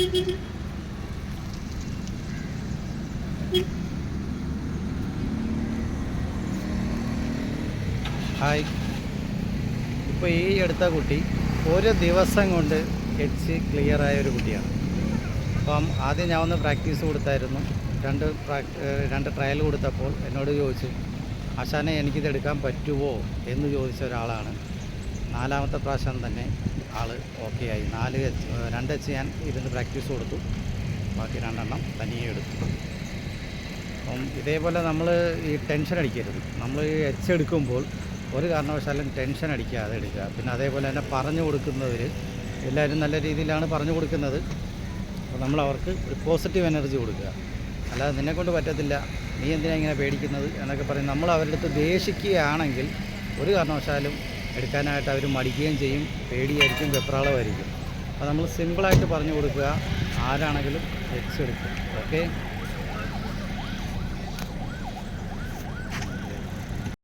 Hi. ഇപ്പോൾ ഈ എടുത്ത കുട്ടി ഒരു ദിവസം കൊണ്ട് എച്ച് ക്ലിയറായ ഒരു കുട്ടിയാണ്. അപ്പം ആദ്യം ഞാൻ ഒന്ന് പ്രാക്ടീസ് കൊടുത്തായിരുന്നു. രണ്ട് ട്രയൽ കൊടുത്തപ്പോൾ എന്നോട് ചോദിച്ചു, ആശാനെ എനിക്കിത് എടുക്കാൻ പറ്റുമോ എന്ന് ചോദിച്ച ഒരാളാണ്. നാലാമത്തെ പ്രാവശ്യം തന്നെ ആൾ ഓക്കെ ആയി. 2 എച്ച് ഞാൻ ഇരുന്ന് പ്രാക്ടീസ് കൊടുത്തു, ബാക്കി 2 തനിയെ എടുത്തു. അപ്പം ഇതേപോലെ നമ്മൾ ഈ ടെൻഷൻ അടിക്കരുത്. നമ്മൾ ഈ എച്ച് എടുക്കുമ്പോൾ ഒരു കാരണവശാലും ടെൻഷൻ അടിക്കാതെ എടുക്കുക. പിന്നെ അതേപോലെ തന്നെ പറഞ്ഞു കൊടുക്കുന്നവർ എല്ലാവരും നല്ല രീതിയിലാണ് പറഞ്ഞു കൊടുക്കുന്നത്. അപ്പോൾ നമ്മൾ അവർക്ക് ഒരു പോസിറ്റീവ് എനർജി കൊടുക്കുക. അല്ലാതെ നിന്നെക്കൊണ്ട് പറ്റത്തില്ല, നീ എന്തിനാ ഇങ്ങനെ പേടിക്കുന്നത് എന്നൊക്കെ പറയും. നമ്മൾ അവരുടെ അടുത്ത് ദേഷിക്കുകയാണെങ്കിൽ ഒരു കാരണവശാലും എടുക്കാനായിട്ട് അവർ മടിക്കുകയും ചെയ്യും, പേടിയായിരിക്കും, വെപ്രാളമായിരിക്കും. അപ്പോൾ നമ്മൾ സിമ്പിളായിട്ട് പറഞ്ഞു കൊടുക്കുക, ആരാണെങ്കിലും എക്സ് എടുക്കും. ഓക്കെ.